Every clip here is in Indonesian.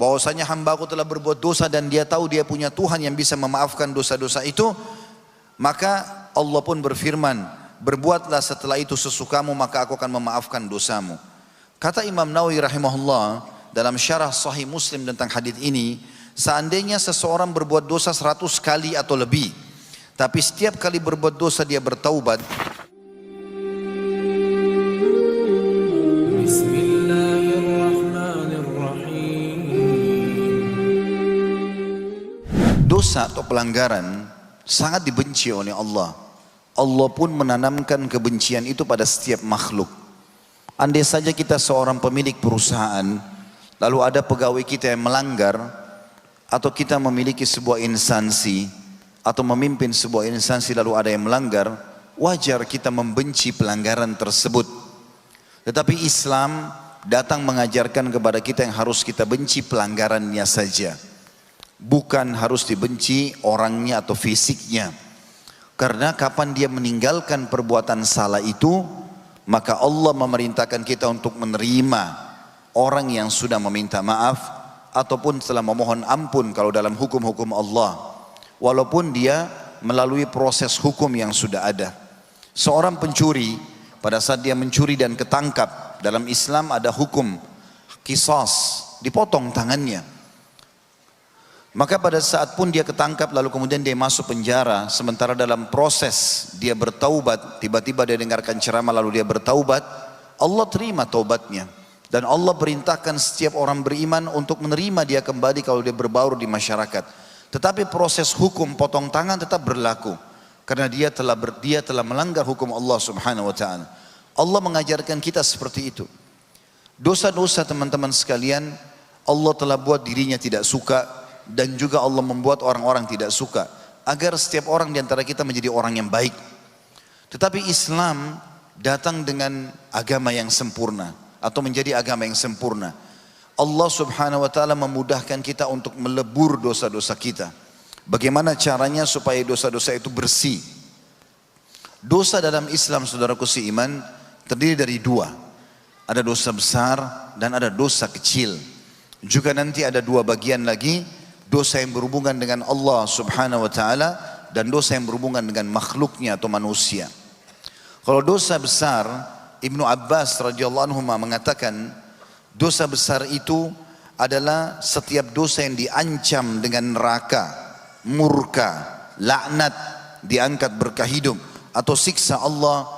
bahwasanya hambaku telah berbuat dosa dan dia tahu dia punya Tuhan yang bisa memaafkan dosa-dosa itu, maka Allah pun berfirman, berbuatlah setelah itu sesukamu maka aku akan memaafkan dosamu. Kata Imam Nawawi rahimahullah dalam syarah Sahih Muslim tentang hadis ini, seandainya seseorang berbuat dosa 100 kali atau lebih, tapi setiap kali berbuat dosa dia bertaubat, dosa atau pelanggaran sangat dibenci oleh Allah. Allah pun menanamkan kebencian itu pada setiap makhluk. Andai saja kita seorang pemilik perusahaan, lalu ada pegawai kita yang melanggar, atau kita memiliki sebuah instansi, atau memimpin sebuah instansi lalu ada yang melanggar, wajar kita membenci pelanggaran tersebut. Tetapi Islam datang mengajarkan kepada kita yang harus kita benci pelanggarannya saja, bukan harus dibenci orangnya atau fisiknya. Karena kapan dia meninggalkan perbuatan salah itu, maka Allah memerintahkan kita untuk menerima orang yang sudah meminta maaf ataupun telah memohon ampun kalau dalam hukum-hukum Allah, walaupun dia melalui proses hukum yang sudah ada. Seorang pencuri, pada saat dia mencuri dan ketangkap, dalam Islam ada hukum qisas, dipotong tangannya. Maka pada saat pun dia ketangkap lalu kemudian dia masuk penjara, sementara dalam proses dia bertaubat, tiba-tiba dia dengarkan ceramah lalu dia bertaubat, Allah terima taubatnya. Dan Allah perintahkan setiap orang beriman untuk menerima dia kembali kalau dia berbaur di masyarakat. Tetapi proses hukum potong tangan tetap berlaku, karena dia telah melanggar hukum Allah subhanahu wa ta'ala. Allah mengajarkan kita seperti itu. Dosa-dosa teman-teman sekalian, Allah telah buat dirinya tidak suka, dan juga Allah membuat orang-orang tidak suka, agar setiap orang di antara kita menjadi orang yang baik. Tetapi Islam datang dengan agama yang sempurna, atau menjadi agama yang sempurna. Allah subhanahu wa ta'ala memudahkan kita untuk melebur dosa-dosa kita. Bagaimana caranya supaya dosa-dosa itu bersih? Dosa dalam Islam, saudaraku seiman, terdiri dari dua. Ada dosa besar dan ada dosa kecil. Juga nanti ada dua bagian lagi, dosa yang berhubungan dengan Allah subhanahu wa ta'ala dan dosa yang berhubungan dengan makhluknya atau manusia. Kalau dosa besar, Ibnu Abbas radhiyallahu anhu mengatakan, dosa besar itu adalah setiap dosa yang diancam dengan neraka, murka, laknat, diangkat berkah hidup, atau siksa Allah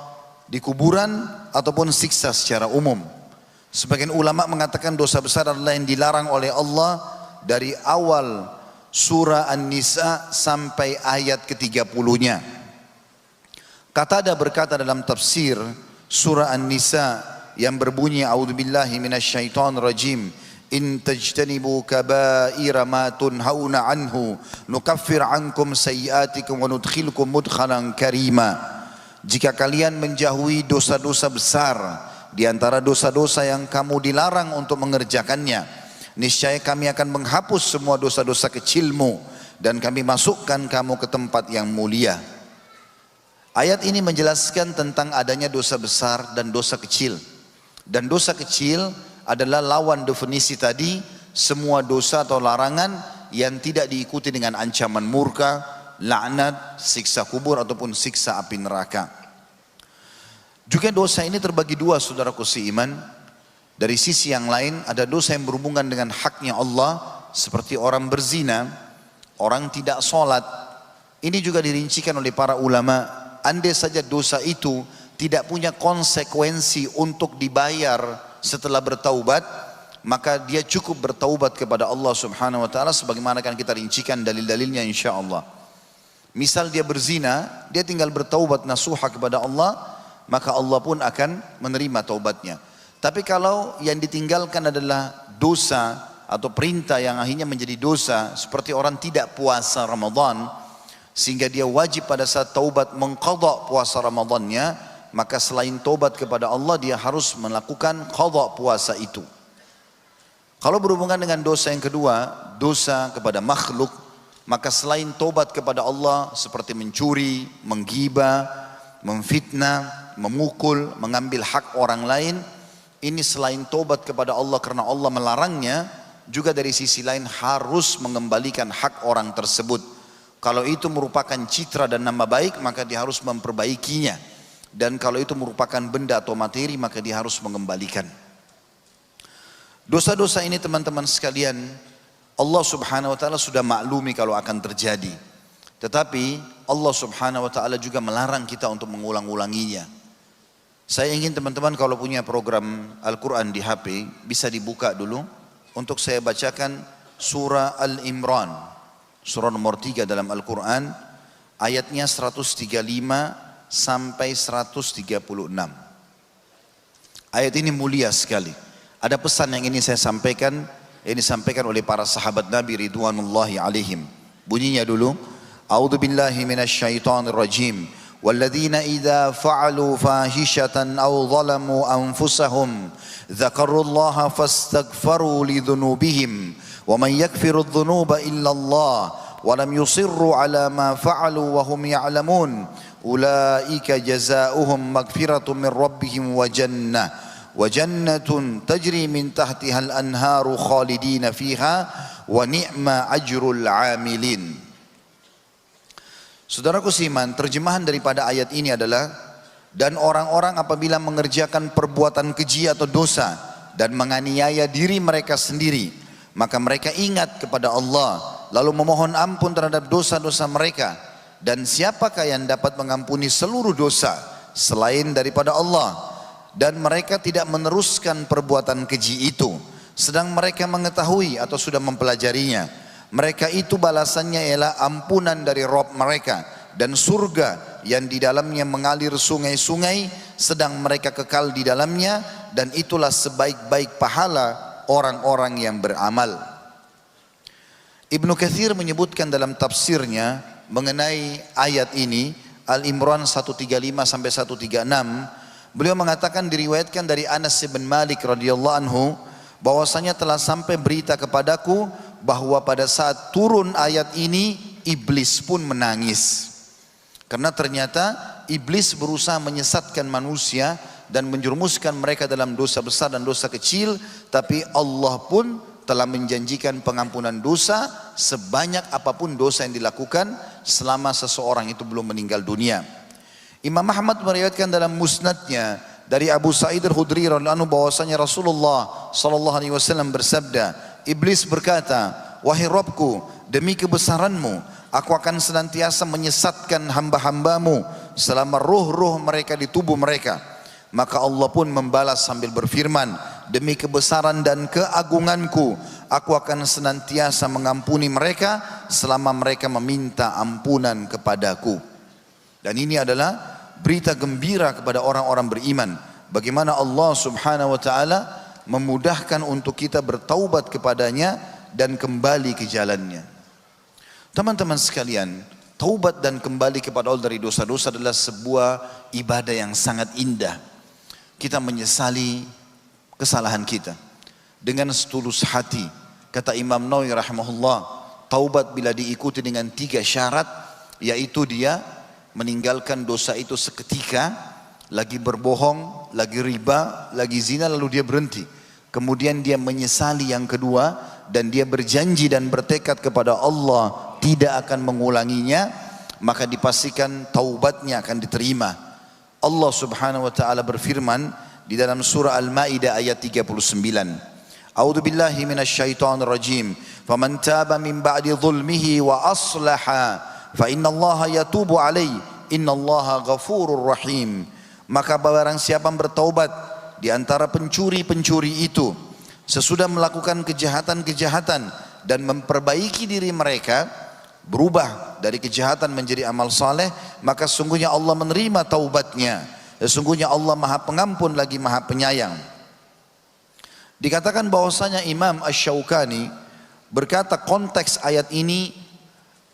di kuburan, ataupun siksa secara umum. Sebagian ulama mengatakan dosa besar adalah yang dilarang oleh Allah dari awal surah An-Nisa sampai ayat ke-30-nya. Qatada berkata dalam tafsir surah An-Nisa yang berbunyi, a'udzubillahi minasyaitonir rajim, in tajtanibu kaba'ira ma tunhauna anhu nukaffir ankum sayyi'atikum wa nudkhilkum mudkhalan karima. Jika kalian menjauhi dosa-dosa besar di antara dosa-dosa yang kamu dilarang untuk mengerjakannya, niscaya kami akan menghapus semua dosa-dosa kecilmu dan kami masukkan kamu ke tempat yang mulia. Ayat ini menjelaskan tentang adanya dosa besar dan dosa kecil. Dan dosa kecil adalah lawan definisi tadi, semua dosa atau larangan yang tidak diikuti dengan ancaman murka, laknat, siksa kubur ataupun siksa api neraka. Juga dosa ini terbagi dua, saudaraku seiman. Dari sisi yang lain ada dosa yang berhubungan dengan haknya Allah, seperti orang berzina, orang tidak sholat. Ini juga dirincikan oleh para ulama. Andai saja dosa itu tidak punya konsekuensi untuk dibayar setelah bertaubat, maka dia cukup bertaubat kepada Allah subhanahu wa ta'ala, sebagaimana akan kita rincikan dalil-dalilnya insyaAllah. Misal dia berzina, dia tinggal bertaubat nasuha kepada Allah, maka Allah pun akan menerima taubatnya. Tapi kalau yang ditinggalkan adalah dosa atau perintah yang akhirnya menjadi dosa, seperti orang tidak puasa Ramadan, sehingga dia wajib pada saat taubat mengqadha puasa Ramadannya, maka selain taubat kepada Allah, dia harus melakukan qadha puasa itu. Kalau berhubungan dengan dosa yang kedua, dosa kepada makhluk, maka selain taubat kepada Allah seperti mencuri, menggibah, memfitnah, memukul, mengambil hak orang lain, ini selain tobat kepada Allah karena Allah melarangnya, juga dari sisi lain harus mengembalikan hak orang tersebut. Kalau itu merupakan citra dan nama baik, maka dia harus memperbaikinya. Dan kalau itu merupakan benda atau materi, maka dia harus mengembalikan. Dosa-dosa ini teman-teman sekalian, Allah subhanahu wa ta'ala sudah maklumi kalau akan terjadi. Tetapi Allah subhanahu wa ta'ala juga melarang kita untuk mengulang-ulanginya. Saya ingin teman-teman kalau punya program Al-Quran di HP, bisa dibuka dulu. Untuk saya bacakan surah Al-Imran, surah nomor 3 dalam Al-Quran, ayatnya 135 sampai 136. Ayat ini mulia sekali. Ada pesan yang ini saya sampaikan, yang disampaikan oleh para sahabat Nabi ridwanullahi alaihim. Bunyinya dulu, A'udzu billahi minasyaitonir rajim. Walladzina idza fa'alu fahishatan aw zalamu anfusahum dzakarullaha fastaghfaru lidzunubihim wa man yaghfiru dzunuba illa Allah wa lam yusirru ala ma fa'alu wa hum ya'lamun ulaika jazaohum maghfiratun min rabbihim wa jannatun tajri min tahtiha al-anharu khalidina fiha wa ni'ma ajrul 'amilin. Saudaraku seiman, terjemahan daripada ayat ini adalah, dan orang-orang apabila mengerjakan perbuatan keji atau dosa dan menganiaya diri mereka sendiri, maka mereka ingat kepada Allah lalu memohon ampun terhadap dosa-dosa mereka. Dan siapakah yang dapat mengampuni seluruh dosa selain daripada Allah? Dan mereka tidak meneruskan perbuatan keji itu, sedang mereka mengetahui atau sudah mempelajarinya. Mereka itu balasannya ialah ampunan dari Rabb mereka dan surga yang di dalamnya mengalir sungai-sungai, sedang mereka kekal di dalamnya, dan itulah sebaik-baik pahala orang-orang yang beramal. Ibnu Katsir menyebutkan dalam tafsirnya mengenai ayat ini, Al-Imran 135 sampai 136, beliau mengatakan diriwayatkan dari Anas bin Malik radhiyallahu anhu bahwasanya telah sampai berita kepadaku bahwa pada saat turun ayat ini iblis pun menangis. Karena ternyata iblis berusaha menyesatkan manusia dan menjerumuskan mereka dalam dosa besar dan dosa kecil, tapi Allah pun telah menjanjikan pengampunan dosa sebanyak apapun dosa yang dilakukan selama seseorang itu belum meninggal dunia. Imam Ahmad meriwayatkan dalam musnadnya dari Abu Sa'id al-Khudri radhiyallahu anhu bahwasanya Rasulullah sallallahu alaihi wasallam bersabda, iblis berkata, wahai Rabbku, demi kebesaranmu aku akan senantiasa menyesatkan hamba-hambamu selama ruh-ruh mereka di tubuh mereka. Maka Allah pun membalas sambil berfirman, demi kebesaran dan keagunganku aku akan senantiasa mengampuni mereka selama mereka meminta ampunan kepadaku. Dan ini adalah berita gembira kepada orang-orang beriman, bagaimana Allah subhanahu wa ta'ala memudahkan untuk kita bertaubat kepadanya dan kembali ke jalannya. Teman-teman sekalian, taubat dan kembali kepada Allah dari dosa-dosa adalah sebuah ibadah yang sangat indah. Kita menyesali kesalahan kita dengan setulus hati. Kata Imam Nawawi rahimahullah, taubat bila diikuti dengan 3 syarat, yaitu dia meninggalkan dosa itu seketika, lagi berbohong, lagi riba, lagi zina, lalu dia berhenti. Kemudian dia menyesali yang kedua, dan dia berjanji dan bertekad kepada Allah tidak akan mengulanginya, maka dipastikan taubatnya akan diterima. Allah subhanahu wa ta'ala berfirman di dalam surah Al-Ma'idah ayat 39, A'udzu billahi minasyaitonir rajim, faman taba min ba'di dhulmihi wa aslaha fa innallaha yatubu alaihi innallaha ghafurur rahim. Maka barang siapa bertaubat di antara pencuri-pencuri itu sesudah melakukan kejahatan-kejahatan dan memperbaiki diri mereka, berubah dari kejahatan menjadi amal saleh, maka sungguhnya Allah menerima taubatnya. Sesungguhnya Allah Maha Pengampun lagi Maha Penyayang. Dikatakan bahwasanya Imam Asy-Syaukani berkata konteks ayat ini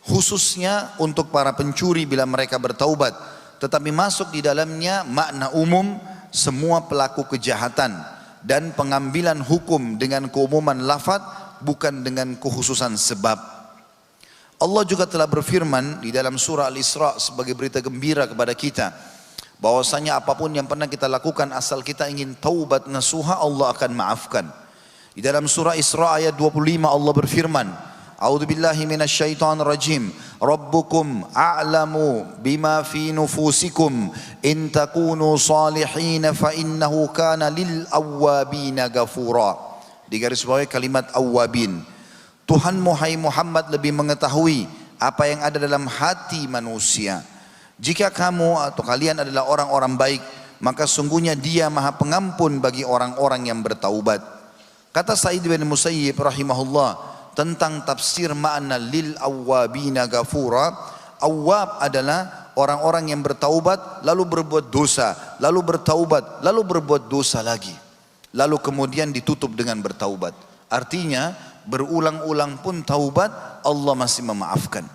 khususnya untuk para pencuri bila mereka bertaubat, tetapi masuk di dalamnya makna umum semua pelaku kejahatan dan pengambilan hukum dengan keumuman lafaz bukan dengan kekhususan sebab. Allah juga telah berfirman di dalam surah Al-Isra sebagai berita gembira kepada kita bahwasanya apapun yang pernah kita lakukan asal kita ingin taubat nasuha, Allah akan maafkan. Di dalam surah Isra ayat 25 Allah berfirman, A'udzubillahi minasyaitonir rajim. Rabbukum a'lamu bima fi nufusikum in takunu salihin fa innahu kana lil awwabina ghafura. Di garis bawah kalimat awwabin. Tuhanmu hai Muhammad lebih mengetahui apa yang ada dalam hati manusia. Jika kamu atau kalian adalah orang-orang baik, maka sungguhnya Dia Maha Pengampun bagi orang-orang yang bertaubat. Kata Sa'id bin Musayyib rahimahullah tentang tafsir makna lil awwabina ghafura. Awwab adalah orang-orang yang bertaubat lalu berbuat dosa, lalu bertaubat, lalu berbuat dosa lagi, lalu kemudian ditutup dengan bertaubat. Artinya berulang-ulang pun taubat, Allah masih memaafkan.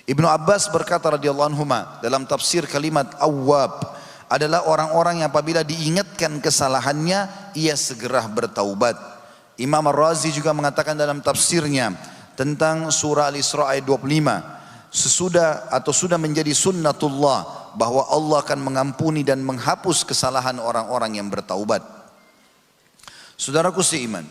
Ibnu Abbas berkata radhiyallahu anhu dalam tafsir kalimat awwab adalah orang-orang yang apabila diingatkan kesalahannya ia segera bertaubat. Imam Ar-Razi juga mengatakan dalam tafsirnya tentang surah Al-Isra ayat 25, sudah menjadi sunnatullah bahwa Allah akan mengampuni dan menghapus kesalahan orang-orang yang bertaubat. Saudaraku seiman,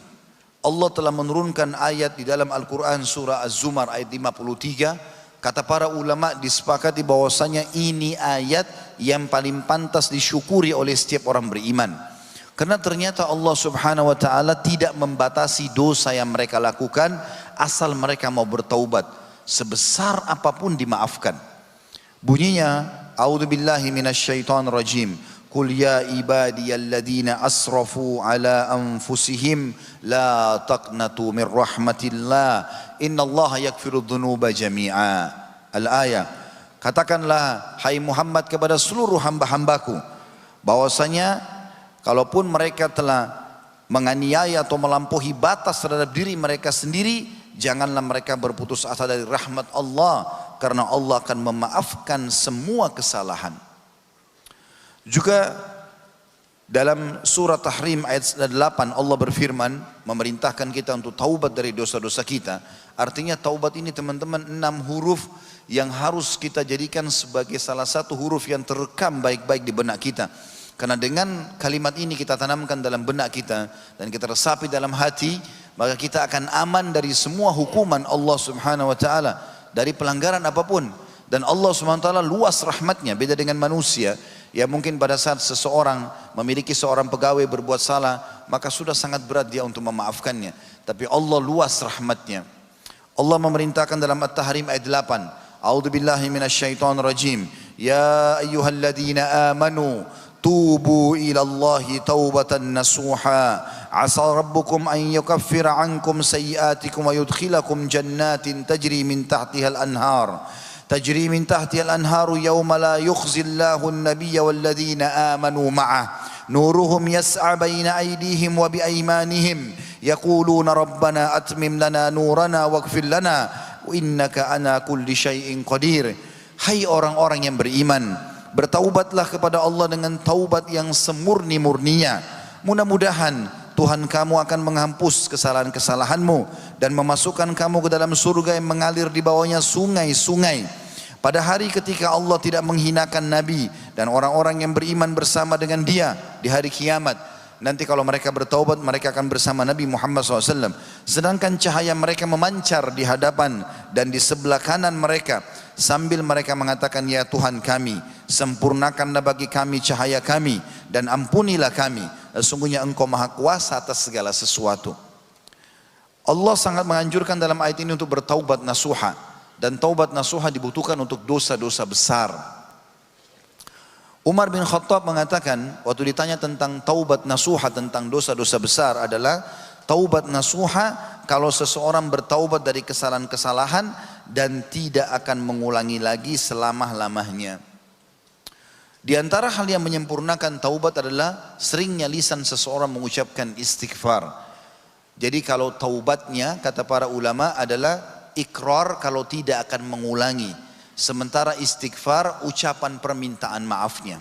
Allah telah menurunkan ayat di dalam Al-Quran surah Az-Zumar ayat 53. Kata para ulama disepakati bahwasanya ini ayat yang paling pantas disyukuri oleh setiap orang beriman. Karena ternyata Allah subhanahu wa ta'ala tidak membatasi dosa yang mereka lakukan asal mereka mau bertaubat. Sebesar apapun dimaafkan. Bunyinya, A'udzubillahi minasyaitonir rajim. Qul ya ibadiyalladzina asrafu ala anfusihim la taqnatu min rahmatillah innallaha yaghfiru dzunuba jami'a. Al-ayah. Katakanlah hai Muhammad kepada seluruh hamba-hambaku bahwasanya kalaupun mereka telah menganiaya atau melampaui batas terhadap diri mereka sendiri, janganlah mereka berputus asa dari rahmat Allah, karena Allah akan memaafkan semua kesalahan. Juga dalam surah Tahrim ayat 8 Allah berfirman memerintahkan kita untuk taubat dari dosa-dosa kita. Artinya taubat ini teman-teman 6 huruf yang harus kita jadikan sebagai salah satu huruf yang terekam baik-baik di benak kita. Karena dengan kalimat ini kita tanamkan dalam benak kita dan kita resapi dalam hati, maka kita akan aman dari semua hukuman Allah subhanahu wa ta'ala, dari pelanggaran apapun. Dan Allah subhanahu wa ta'ala luas rahmatnya, beda dengan manusia. Ya mungkin pada saat seseorang memiliki seorang pegawai berbuat salah, maka sudah sangat berat dia untuk memaafkannya. Tapi Allah luas rahmatnya. Allah memerintahkan dalam At-Tahrim ayat 8. A'udzubillahi minasyaitonir rajim. Ya ayyuhalladzina amanu tubu ilallahi taubatan nasuha. Asa rabbukum an yukaffira ankum sayyiatikum wa yudkhilakum jannatin tajri min tahtihal anhar. تجري من تحتها الأنهار يوم لا يخزي الله النبي والذين آمنوا معه نورهم يسعى بين أيديهم وبأيمانهم يقولون ربنا أتمم لنا نورنا واغفر لنا وإنك على كل شيء قدير. Hai orang-orang yang beriman, bertaubatlah kepada Allah dengan taubat yang semurni-murninya. Mudah-mudahan Tuhan kamu akan menghapus kesalahan-kesalahanmu dan memasukkan kamu ke dalam surga yang mengalir di bawahnya sungai-sungai. Pada hari ketika Allah tidak menghinakan Nabi dan orang-orang yang beriman bersama dengan dia di hari kiamat. Nanti kalau mereka bertaubat, mereka akan bersama Nabi Muhammad SAW. Sedangkan cahaya mereka memancar di hadapan dan di sebelah kanan mereka. Sambil mereka mengatakan, ya Tuhan kami, sempurnakanlah bagi kami cahaya kami dan ampunilah kami. Sesungguhnya Engkau Maha Kuasa atas segala sesuatu. Allah sangat menganjurkan dalam ayat ini untuk bertaubat nasuha. Dan taubat nasuha dibutuhkan untuk dosa-dosa besar. Umar bin Khattab mengatakan, waktu ditanya tentang taubat nasuha, tentang dosa-dosa besar adalah taubat nasuha kalau seseorang bertaubat dari kesalahan-kesalahan dan tidak akan mengulangi lagi selama-lamanya. Di antara hal yang menyempurnakan taubat adalah seringnya lisan seseorang mengucapkan istighfar. Jadi kalau taubatnya kata para ulama adalah ikrar kalau tidak akan mengulangi. Sementara istighfar ucapan permintaan maafnya.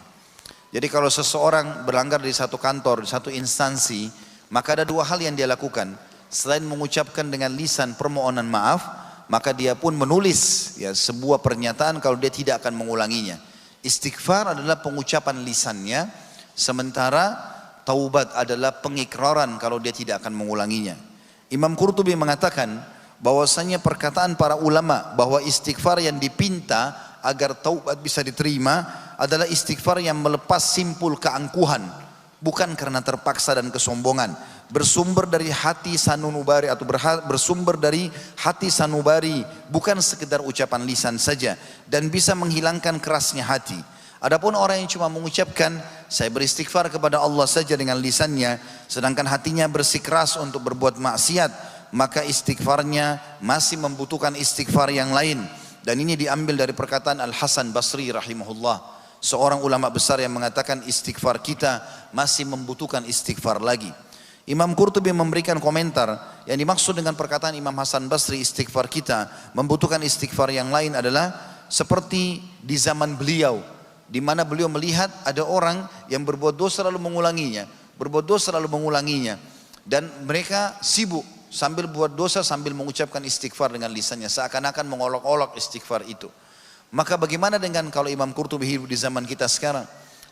Jadi kalau seseorang berlanggar di satu kantor, di satu instansi, maka ada dua hal yang dia lakukan. Selain mengucapkan dengan lisan permohonan maaf, maka dia pun menulis ya sebuah pernyataan kalau dia tidak akan mengulanginya. Istighfar adalah pengucapan lisannya, sementara taubat adalah pengikraran kalau dia tidak akan mengulanginya. Imam Qurtubi mengatakan bahwasanya perkataan para ulama bahwa istighfar yang dipinta agar taubat bisa diterima adalah istighfar yang melepas simpul keangkuhan, bukan karena terpaksa dan kesombongan, bersumber dari hati sanubari atau bersumber dari hati sanubari, bukan sekedar ucapan lisan saja, dan bisa menghilangkan kerasnya hati. Adapun orang yang cuma mengucapkan saya beristighfar kepada Allah saja dengan lisannya, sedangkan hatinya bersikeras untuk berbuat maksiat, maka istighfarnya masih membutuhkan istighfar yang lain. Dan ini diambil dari perkataan Al-Hasan Basri rahimahullah, seorang ulama besar yang mengatakan istighfar kita masih membutuhkan istighfar lagi. Imam Qurtubi memberikan komentar, yang dimaksud dengan perkataan Imam Hasan Basri istighfar kita membutuhkan istighfar yang lain adalah seperti di zaman beliau, di mana beliau melihat ada orang yang berbuat dosa lalu mengulanginya, berbuat dosa lalu mengulanginya, dan mereka sibuk sambil buat dosa sambil mengucapkan istighfar dengan lisannya, seakan-akan mengolok-olok istighfar itu. Maka bagaimana dengan kalau Imam Qurtubi hidup di zaman kita sekarang?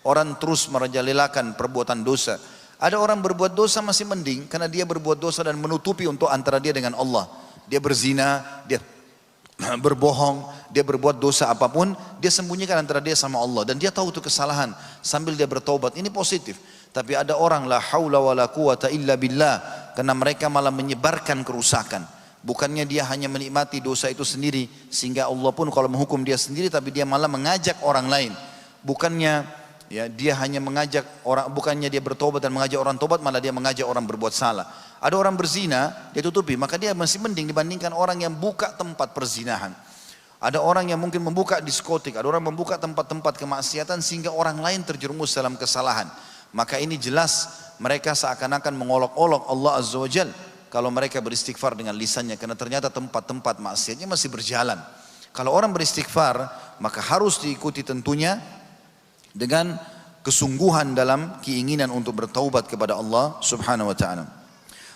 Orang terus merajalelakan perbuatan dosa. Ada orang berbuat dosa masih mending karena dia berbuat dosa dan menutupi untuk antara dia dengan Allah. Dia berzina, dia berbohong, dia berbuat dosa apapun, dia sembunyikan antara dia sama Allah, dan dia tahu itu kesalahan sambil dia bertaubat. Ini positif. Tapi ada orang la haula wala quwata illa billah, karena mereka malah menyebarkan kerusakan. Bukannya dia hanya menikmati dosa itu sendiri, sehingga Allah pun kalau menghukum dia sendiri, tapi dia malah mengajak orang lain. Bukannya ya dia hanya mengajak orang, bukannya dia bertobat dan mengajak orang tobat, malah dia mengajak orang berbuat salah. Ada orang berzina, dia tutupi, maka dia masih mending dibandingkan orang yang buka tempat perzinahan. Ada orang yang mungkin membuka diskotik, ada orang membuka tempat-tempat kemaksiatan sehingga orang lain terjerumus dalam kesalahan. Maka ini jelas mereka seakan-akan mengolok-olok Allah Azza wa Jal kalau mereka beristighfar dengan lisannya, karena ternyata tempat-tempat maksiatnya masih berjalan. Kalau orang beristighfar, maka harus diikuti tentunya dengan kesungguhan dalam keinginan untuk bertaubat kepada Allah Subhanahu wa taala.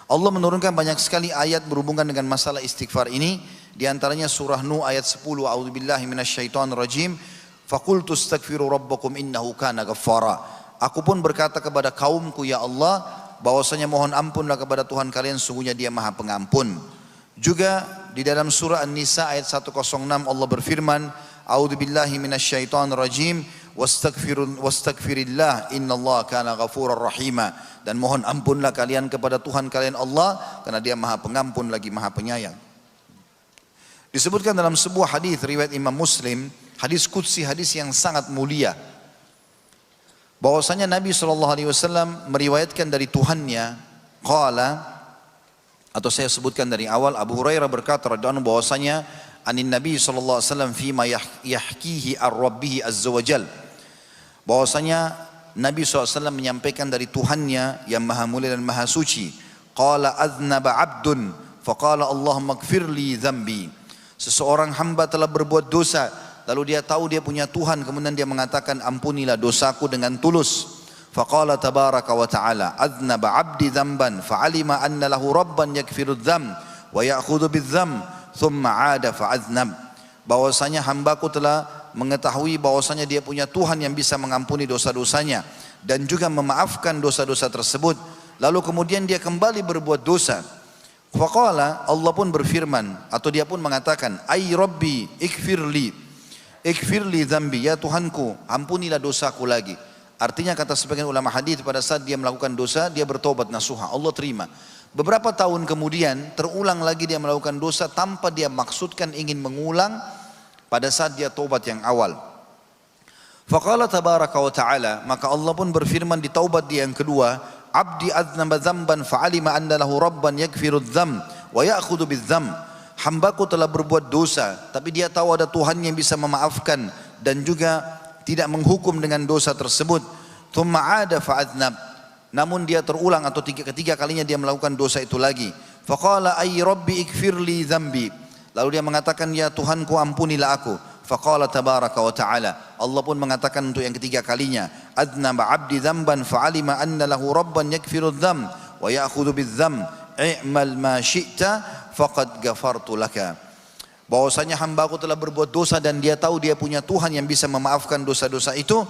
Allah menurunkan banyak sekali ayat berhubungan dengan masalah istighfar ini, di antaranya surah Nuh ayat 10, a'udzubillahi minasyaitonir rajim, faqultu astaghfiru rabbakum innahu kana ghaffara. Aku pun berkata kepada kaumku, ya Allah, bahwasanya mohon ampunlah kepada Tuhan kalian, sungguhnya Dia Maha Pengampun. Juga di dalam surah An-Nisa ayat 106 Allah berfirman, a'udzubillahi minasyaitonir rajim, wastaghfirillah innallaha kana ghafurar rahima. Dan mohon ampunlah kalian kepada Tuhan kalian Allah, karena Dia Maha Pengampun lagi Maha Penyayang. Disebutkan dalam sebuah hadis riwayat Imam Muslim, hadis qudsi, hadis yang sangat mulia, bahwasanya Nabi SAW meriwayatkan dari Tuhannya, qala, atau saya sebutkan dari awal, Abu Hurairah berkata radhiyallahu anhu bahwasanya anin Nabi SAW fima yahkihi ar-Rabbihi azza wa jal, bahwasanya Nabi SAW menyampaikan dari Tuhannya yang maha mulia dan maha suci, qala aznaba abdun faqala Allahumma gfirli dhambi, seseorang hamba telah berbuat dosa, lalu dia tahu dia punya Tuhan, kemudian dia mengatakan ampunilah dosaku dengan tulus. Faqala tabaraka wa ta'ala aznaba abdi dhanban fa'alima anna lahu rabban yakfiru dzam wa ya'khudhu bidzam thumma 'ada fa'aznab, bahwasanya hambaku telah mengetahui bahwasanya dia punya Tuhan yang bisa mengampuni dosa-dosanya dan juga memaafkan dosa-dosa tersebut, lalu kemudian dia kembali berbuat dosa. Faqala, Allah pun berfirman atau dia pun mengatakan, ay rabbi ikfirli dzambi, ya Tuhanku ampunilah dosaku lagi. Artinya kata sebagian ulama hadis, pada saat dia melakukan dosa dia bertobat nasuha, Allah terima. Beberapa tahun kemudian terulang lagi dia melakukan dosa tanpa dia maksudkan ingin mengulang pada saat dia tobat yang awal. Faqala tabaraka wa ta'ala, maka Allah pun berfirman di taubat dia yang kedua, abdi aznaba dzamban fa'alima anna lahu rabban yakfiru dzam wa ya'khudhu bidzam, hambaku telah berbuat dosa tapi dia tahu ada Tuhan yang bisa memaafkan dan juga tidak menghukum dengan dosa tersebut. Thumma 'ada fa'aznab, namun dia terulang atau ketiga kalinya dia melakukan dosa itu lagi. Faqala ay rabbi ikfirli dzambi, lalu dia mengatakan ya Tuhanku ampunilah aku. Faqala tabaraka wa ta'ala, Allah pun mengatakan untuk yang ketiga kalinya, adnaba abdi dzamban fa'alima anna lahu rabban yakfiru dzam wa ya'khudhu bidzam i'mal ma syi'ta faqad ghafartu laka, bahwasanya hambaku telah berbuat dosa dan dia tahu dia punya Tuhan yang bisa memaafkan dosa-dosa itu.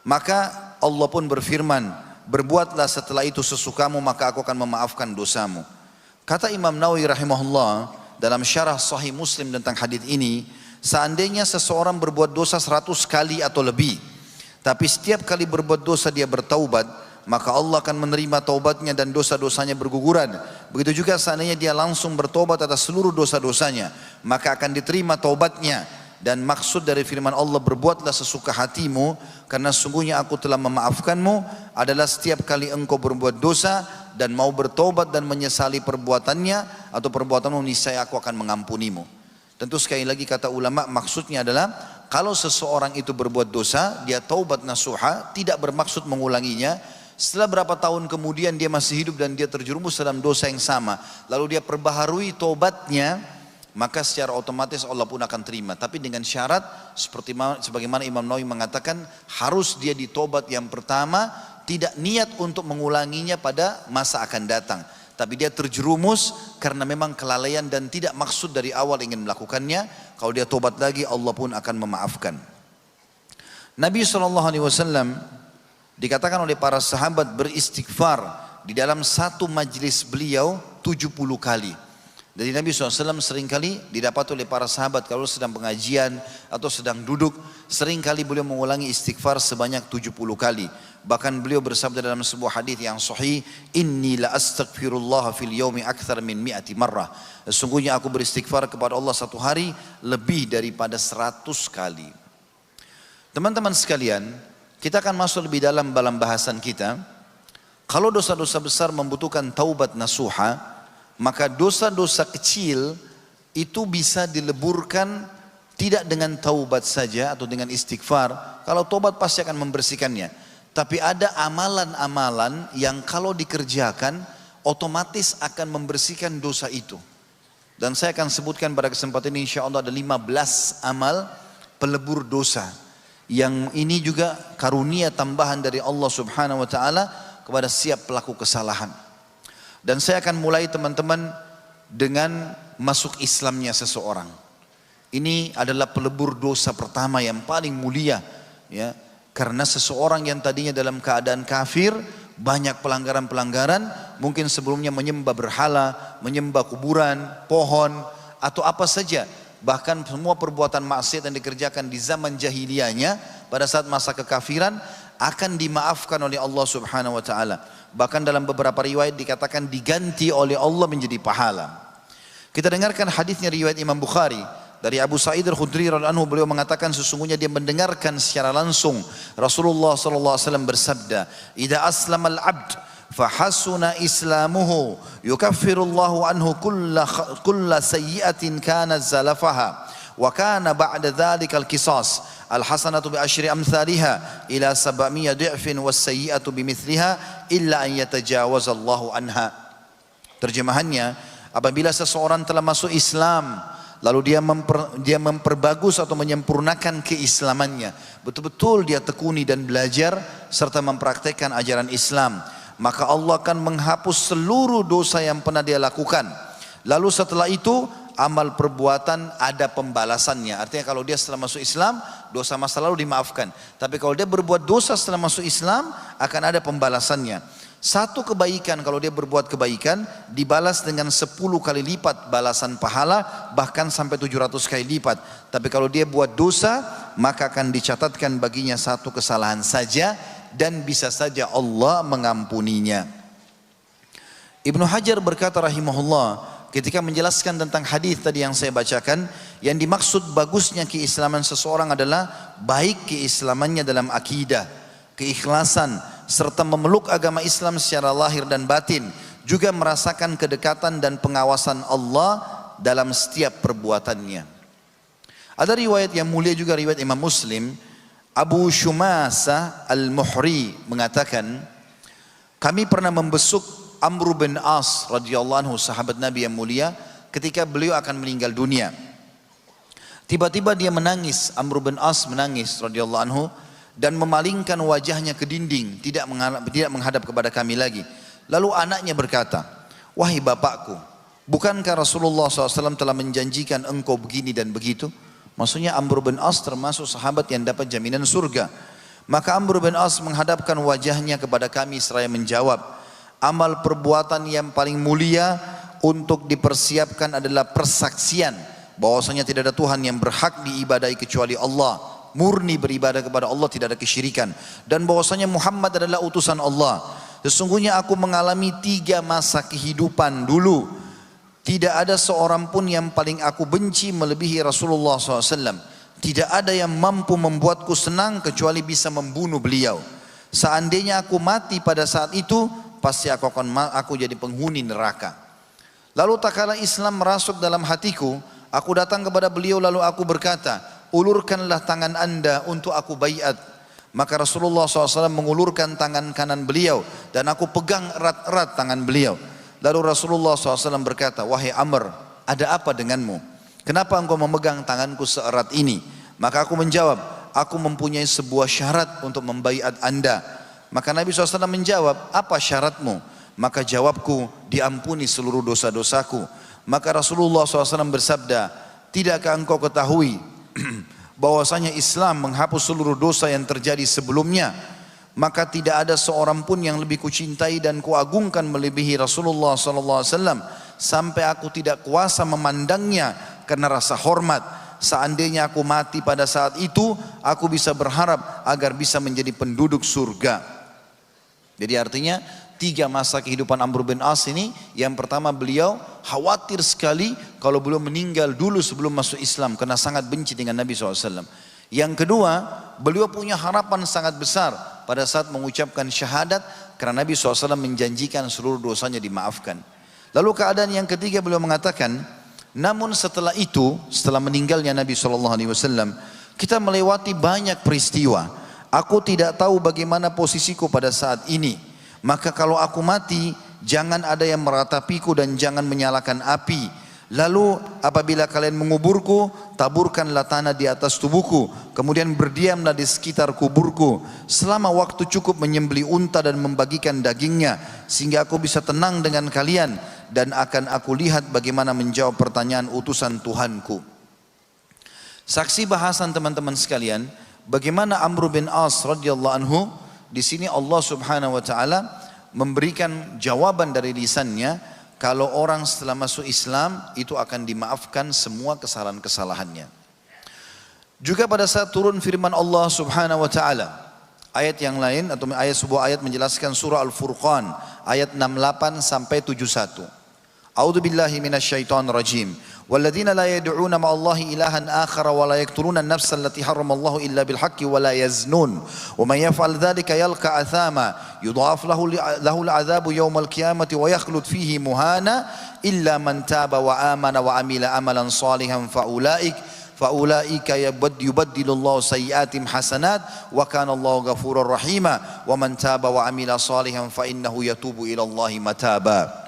Maka Allah pun berfirman, berbuatlah setelah itu sesukamu maka aku akan memaafkan dosamu. Kata Imam Nawawi rahimahullah dalam syarah Sahih Muslim tentang hadis ini, seandainya seseorang berbuat dosa 100 kali atau lebih, tapi setiap kali berbuat dosa dia bertaubat, maka Allah akan menerima taubatnya dan dosa-dosanya berguguran. Begitu juga seandainya dia langsung bertobat atas seluruh dosa-dosanya, maka akan diterima taubatnya. Dan maksud dari firman Allah, berbuatlah sesuka hatimu, karena sungguhnya aku telah memaafkanmu, adalah setiap kali engkau berbuat dosa dan mau bertobat dan menyesali perbuatannya atau perbuatanmu, niscaya aku akan mengampunimu. Tentu sekali lagi kata ulama, maksudnya adalah kalau seseorang itu berbuat dosa, dia taubat nasuha, tidak bermaksud mengulanginya. Setelah berapa tahun kemudian dia masih hidup dan dia terjerumus dalam dosa yang sama, lalu dia perbaharui taubatnya, maka secara otomatis Allah pun akan terima. Tapi dengan syarat sebagaimana Imam Nawawi mengatakan, harus dia ditobat yang pertama, tidak niat untuk mengulanginya pada masa akan datang, tapi dia terjerumus karena memang kelalaian dan tidak maksud dari awal ingin melakukannya. Kalau dia tobat lagi, Allah pun akan memaafkan. Nabi SAW dikatakan oleh para sahabat beristighfar di dalam satu majlis beliau 70 kali. Jadi Nabi SAW seringkali didapat oleh para sahabat kalau sedang pengajian atau sedang duduk, seringkali beliau mengulangi istighfar sebanyak 70 kali. Bahkan beliau bersabda dalam sebuah hadis yang sahih, inni la astaghfirullah fil yaumi akthar min mi'ati marrah. Sesungguhnya aku beristighfar kepada Allah satu hari lebih daripada 100 kali. Teman-teman sekalian, kita akan masuk lebih dalam bahasan kita. Kalau dosa-dosa besar membutuhkan taubat nasuha, maka dosa-dosa kecil itu bisa dileburkan tidak dengan taubat saja atau dengan istighfar. Kalau taubat pasti akan membersihkannya. Tapi ada amalan-amalan yang kalau dikerjakan otomatis akan membersihkan dosa itu. Dan saya akan sebutkan pada kesempatan ini insya Allah ada 15 amal pelebur dosa. Yang ini juga karunia tambahan dari Allah Subhanahu wa taala kepada setiap pelaku kesalahan. Dan saya akan mulai teman-teman dengan masuk Islamnya seseorang. Ini adalah pelebur dosa pertama yang paling mulia, ya. Karena seseorang yang tadinya dalam keadaan kafir, banyak pelanggaran-pelanggaran, mungkin sebelumnya menyembah berhala, menyembah kuburan, pohon, atau apa saja. Bahkan semua perbuatan maksiat yang dikerjakan di zaman jahiliyahnya pada saat masa kekafiran akan dimaafkan oleh Allah Subhanahu wa taala. Bahkan dalam beberapa riwayat dikatakan diganti oleh Allah menjadi pahala. Kita dengarkan hadisnya riwayat Imam Bukhari dari Abu Sa'id Al-Khudri radhiyallahu anhu, beliau mengatakan sesungguhnya dia mendengarkan secara langsung Rasulullah sallallahu alaihi wasallam bersabda, "Idza aslama al-'abd fahasuna islamuhu yukaffirullahu anhu kulla sayyi'atin kana zalafaha wa kana ba'da dzalika al-qisas al-hasanatu bi asyri amsalha ila 700 dhi'fin was sayyi'atu bimithliha illa an yatajawazallahu anha." Terjemahannya, apabila seseorang telah masuk Islam lalu dia memperbagus atau menyempurnakan keislamannya, betul-betul dia tekuni dan belajar serta mempraktekkan ajaran Islam, maka Allah akan menghapus seluruh dosa yang pernah dia lakukan. Lalu setelah itu amal perbuatan ada pembalasannya. Artinya kalau dia setelah masuk Islam, dosa masa lalu dimaafkan. Tapi kalau dia berbuat dosa setelah masuk Islam, akan ada pembalasannya. Satu kebaikan kalau dia berbuat kebaikan dibalas dengan 10 kali lipat balasan pahala, bahkan sampai 700 kali lipat. Tapi kalau dia buat dosa, maka akan dicatatkan baginya satu kesalahan saja dan bisa saja Allah mengampuninya. Ibnu Hajar berkata rahimahullah, ketika menjelaskan tentang hadis tadi yang saya bacakan, yang dimaksud bagusnya keislaman seseorang adalah baik keislamannya dalam akidah, keikhlasan, serta memeluk agama Islam secara lahir dan batin, juga merasakan kedekatan dan pengawasan Allah dalam setiap perbuatannya. Ada riwayat yang mulia juga, riwayat Imam Muslim. Abu Shumasa Al-Muhri mengatakan, kami pernah membesuk Amr bin As radhiyallahu anhu, sahabat Nabi yang mulia, ketika beliau akan meninggal dunia. Tiba-tiba dia menangis, Amr bin As menangis radhiyallahu anhu, dan memalingkan wajahnya ke dinding, tidak menghadap kepada kami lagi. Lalu anaknya berkata, wahai bapakku, bukankah Rasulullah SAW telah menjanjikan engkau begini dan begitu? Maksudnya Amr bin As termasuk sahabat yang dapat jaminan surga. Maka Amr bin As menghadapkan wajahnya kepada kami seraya menjawab, amal perbuatan yang paling mulia untuk dipersiapkan adalah persaksian bahwasanya tidak ada Tuhan yang berhak diibadahi kecuali Allah, murni beribadah kepada Allah, tidak ada kesyirikan, dan bahwasanya Muhammad adalah utusan Allah. Sesungguhnya aku mengalami 3 masa kehidupan dulu, tidak ada seorang pun yang paling aku benci melebihi Rasulullah SAW. Tidak ada yang mampu membuatku senang kecuali bisa membunuh beliau. Seandainya aku mati pada saat itu, pasti aku jadi penghuni neraka. Lalu tak kala Islam merasuk dalam hatiku, aku datang kepada beliau lalu aku berkata, ulurkanlah tangan anda untuk aku baiat. Maka Rasulullah SAW mengulurkan tangan kanan beliau dan aku pegang erat-erat tangan beliau. Lalu Rasulullah SAW berkata, wahai Amr, ada apa denganmu? Kenapa engkau memegang tanganku seerat ini? Maka aku menjawab, aku mempunyai sebuah syarat untuk membaiat anda. Maka Nabi SAW menjawab, apa syaratmu? Maka jawabku, diampuni seluruh dosa-dosaku. Maka Rasulullah SAW bersabda, tidakkah engkau ketahui bahwasanya Islam menghapus seluruh dosa yang terjadi sebelumnya? Maka tidak ada seorang pun yang lebih kucintai dan kuagungkan melebihi Rasulullah SAW, sampai aku tidak kuasa memandangnya karena rasa hormat. Seandainya aku mati pada saat itu, aku bisa berharap agar bisa menjadi penduduk surga. Jadi artinya 3 masa kehidupan Amr bin As ini, yang pertama beliau khawatir sekali kalau beliau meninggal dulu sebelum masuk Islam karena sangat benci dengan Nabi SAW. Yang kedua, beliau punya harapan sangat besar pada saat mengucapkan syahadat karena Nabi SAW menjanjikan seluruh dosanya dimaafkan. Lalu keadaan yang ketiga beliau mengatakan, namun setelah itu, setelah meninggalnya Nabi SAW, kita melewati banyak peristiwa. Aku tidak tahu bagaimana posisiku pada saat ini. Maka kalau aku mati, jangan ada yang meratapiku dan jangan menyalakan api. Lalu apabila kalian menguburku, taburkanlah tanah di atas tubuhku, kemudian berdiamlah di sekitar kuburku selama waktu cukup menyembelih unta dan membagikan dagingnya, sehingga aku bisa tenang dengan kalian dan akan aku lihat bagaimana menjawab pertanyaan utusan Tuhanku. Saksi bahasan teman-teman sekalian, bagaimana Amr bin As radhiyallahu anhu, di sini Allah Subhanahu wa taala memberikan jawaban dari lisannya. Kalau orang setelah masuk Islam itu akan dimaafkan semua kesalahan-kesalahannya. Juga pada saat turun firman Allah Subhanahu wa taala, ayat yang lain atau sebuah ayat menjelaskan surah Al-Furqan ayat 68 sampai 71. A'udzu billahi minasyaitonir rajim. Walladzina la yad'una ma'allahi ilahan akhara wa la yaqtuluna an-nafsa allati harramallahu illa bil haqqi wa la yaznun. Wa man yaf'al dzalika yalqa athama yudha'af lahu al-'adzabu yawmal qiyamati wa yakhlud fihi muhana illa man taba wa amana wa amila amalan salihan faulaika yubaddilullahu sayyi'atihim hasanat wa kana Allahu ghafurur rahima wa man taba wa amila salihan fa innahu yatubu ila Allahi mataba.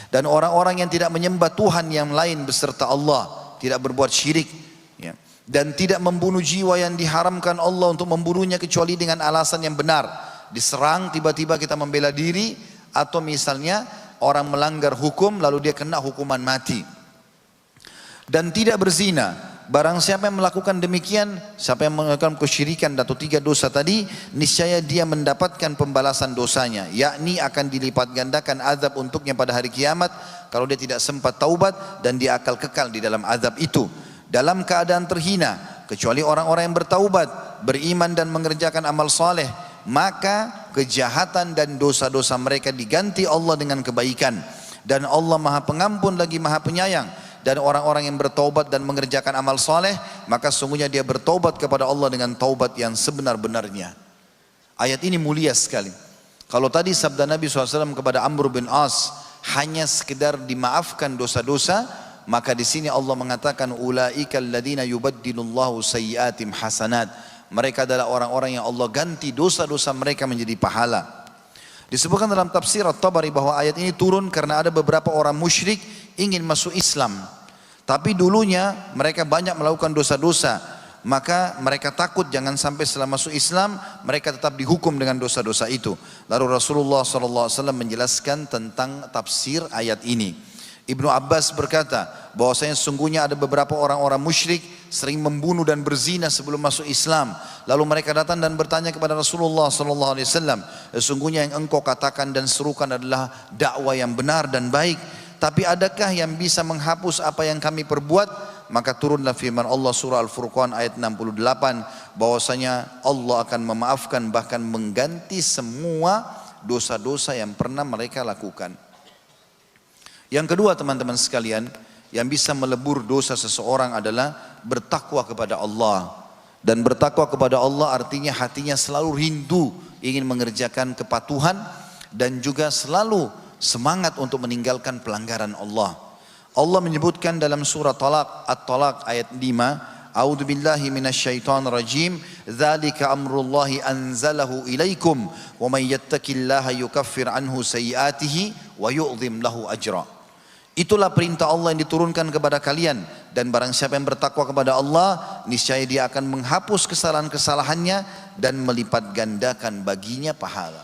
Dan orang-orang yang tidak menyembah Tuhan yang lain beserta Allah, tidak berbuat syirik, ya, dan tidak membunuh jiwa yang diharamkan Allah untuk membunuhnya kecuali dengan alasan yang benar. Diserang tiba-tiba kita membela diri, atau misalnya orang melanggar hukum lalu dia kena hukuman mati. Dan tidak berzina. Barang siapa yang melakukan demikian, siapa yang melakukan kesyirikan atau 3 dosa tadi, niscaya dia mendapatkan pembalasan dosanya, yakni akan dilipat gandakan azab untuknya pada hari kiamat kalau dia tidak sempat taubat, dan dia akan kekal di dalam azab itu dalam keadaan terhina, kecuali orang-orang yang bertaubat, beriman dan mengerjakan amal saleh, maka kejahatan dan dosa-dosa mereka diganti Allah dengan kebaikan, dan Allah Maha Pengampun lagi Maha Penyayang. Dan orang-orang yang bertaubat dan mengerjakan amal saleh, maka sungguhnya dia bertaubat kepada Allah dengan taubat yang sebenar-benarnya. Ayat ini mulia sekali. Kalau tadi sabda Nabi SAW kepada Amr bin As hanya sekedar dimaafkan dosa-dosa, maka di sini Allah mengatakan ulaika alladziina yubaddilullahu sayyi'atihim hasanat. Mereka adalah orang-orang yang Allah ganti dosa-dosa mereka menjadi pahala. Disebutkan dalam tafsir At-Tabari bahwa ayat ini turun karena ada beberapa orang musyrik ingin masuk Islam, tapi dulunya mereka banyak melakukan dosa-dosa, maka mereka takut jangan sampai setelah masuk Islam mereka tetap dihukum dengan dosa-dosa itu. Lalu Rasulullah SAW menjelaskan tentang tafsir ayat ini. Ibnu Abbas berkata bahwasanya sesungguhnya ada beberapa orang-orang musyrik sering membunuh dan berzina sebelum masuk Islam. Lalu mereka datang dan bertanya kepada Rasulullah sallallahu alaihi wasallam, sesungguhnya yang engkau katakan dan serukan adalah dakwah yang benar dan baik, tapi adakah yang bisa menghapus apa yang kami perbuat? Maka turunlah firman Allah surah Al-Furqan ayat 68 bahwasanya Allah akan memaafkan bahkan mengganti semua dosa-dosa yang pernah mereka lakukan. Yang kedua teman-teman sekalian, yang bisa melebur dosa seseorang adalah bertakwa kepada Allah. Dan bertakwa kepada Allah artinya hatinya selalu rindu ingin mengerjakan kepatuhan dan juga selalu semangat untuk meninggalkan pelanggaran Allah. Allah menyebutkan dalam surah At-Talaq ayat 5, A'udzu billahi minasyaitonir rajim, dzalika amrullahi anzalahu ilaikum wa may yattaqillaha yukaffir anhu sayyi'atihi wa yu'dhim lahu ajra. Itulah perintah Allah yang diturunkan kepada kalian, dan barang siapa yang bertakwa kepada Allah, niscaya dia akan menghapus kesalahan-kesalahannya dan melipat gandakan baginya pahala.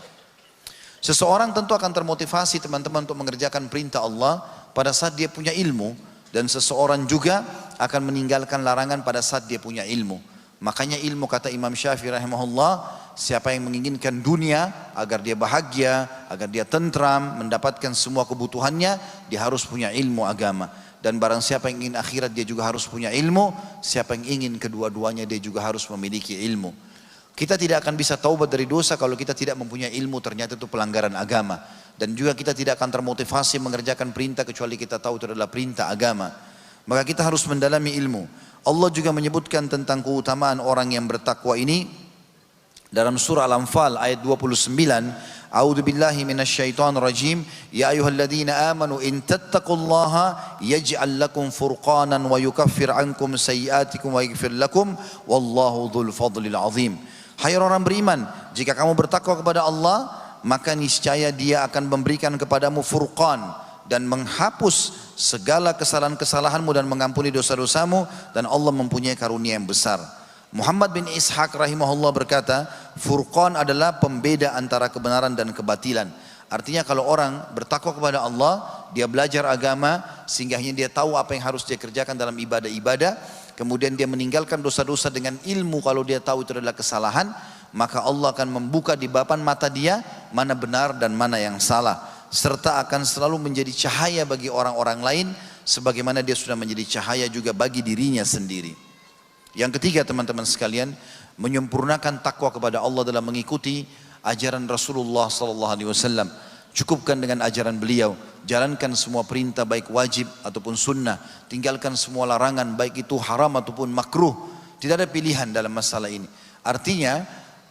Seseorang tentu akan termotivasi teman-teman untuk mengerjakan perintah Allah pada saat dia punya ilmu, dan seseorang juga akan meninggalkan larangan pada saat dia punya ilmu. Makanya ilmu, kata Imam Syafi'i rahimahullah, siapa yang menginginkan dunia agar dia bahagia, agar dia tentram, mendapatkan semua kebutuhannya, dia harus punya ilmu agama. Dan barang siapa yang ingin akhirat, dia juga harus punya ilmu. Siapa yang ingin kedua-duanya, dia juga harus memiliki ilmu. Kita tidak akan bisa taubat dari dosa kalau kita tidak mempunyai ilmu, ternyata itu pelanggaran agama. Dan juga kita tidak akan termotivasi mengerjakan perintah kecuali kita tahu itu adalah perintah agama. Maka kita harus mendalami ilmu. Allah juga menyebutkan tentang keutamaan orang yang bertakwa ini dalam surah Al-Anfal ayat 29, A'udzu billahi minasyaitonir rajim, ya ayyuhalladzina amanu in tattaqullaha yaj'al lakum furqanan wa yukaffir ankum sayyi'atikum wa yaghfir lakum wallahu dzul fadlil azim. Hai orang beriman, jika kamu bertakwa kepada Allah, maka niscaya Dia akan memberikan kepadamu furqan dan menghapus segala kesalahan-kesalahanmu dan mengampuni dosa-dosamu, dan Allah mempunyai karunia yang besar. Muhammad bin Ishaq rahimahullah berkata, furqan adalah pembeda antara kebenaran dan kebatilan. Artinya kalau orang bertakwa kepada Allah, dia belajar agama sehingga dia tahu apa yang harus dia kerjakan dalam ibadah-ibadah, kemudian dia meninggalkan dosa-dosa dengan ilmu. Kalau dia tahu itu adalah kesalahan, maka Allah akan membuka di depan mata dia mana benar dan mana yang salah, serta akan selalu menjadi cahaya bagi orang-orang lain sebagaimana dia sudah menjadi cahaya juga bagi dirinya sendiri. Yang ketiga teman-teman sekalian, menyempurnakan takwa kepada Allah dalam mengikuti ajaran Rasulullah sallallahu alaihi wasallam. Cukupkan dengan ajaran beliau, jalankan semua perintah baik wajib ataupun sunnah, tinggalkan semua larangan baik itu haram ataupun makruh. Tidak ada pilihan dalam masalah ini. Artinya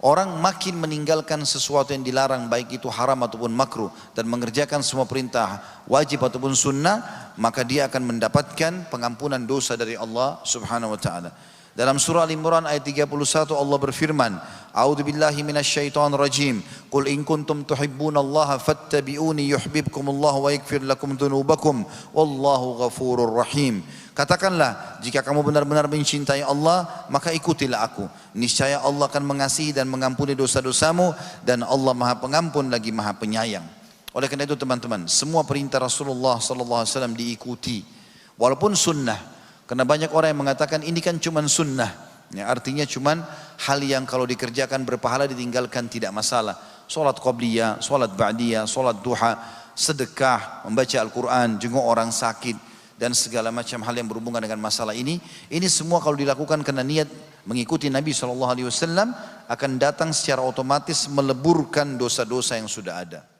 orang makin meninggalkan sesuatu yang dilarang baik itu haram ataupun makruh dan mengerjakan semua perintah wajib ataupun sunnah, maka dia akan mendapatkan pengampunan dosa dari Allah subhanahu wa ta'ala. Dalam surah Al-Imran ayat 31 Allah berfirman, A'udzu billahi minasyaitonir rajim, qul in kuntum tuhibbunallaha fattabi'uni yuhibbukumullah wa yaghfir lakum dzunubakum wallahu ghafurur rahim. Katakanlah, jika kamu benar-benar mencintai Allah, maka ikutilah aku. Niscaya Allah akan mengasihi dan mengampuni dosa-dosamu, dan Allah Maha Pengampun lagi Maha Penyayang. Oleh karena itu teman-teman, semua perintah Rasulullah sallallahu alaihi wasallam diikuti, walaupun sunnah. Karena banyak orang yang mengatakan ini kan cuma sunnah, ya, artinya cuma hal yang kalau dikerjakan berpahala, ditinggalkan tidak masalah. Salat qabliyah, salat ba'diyah, salat duha, sedekah, membaca Al-Quran, jenguk orang sakit, dan segala macam hal yang berhubungan dengan masalah ini. Ini semua kalau dilakukan karena niat mengikuti Nabi SAW akan datang secara otomatis meleburkan dosa-dosa yang sudah ada.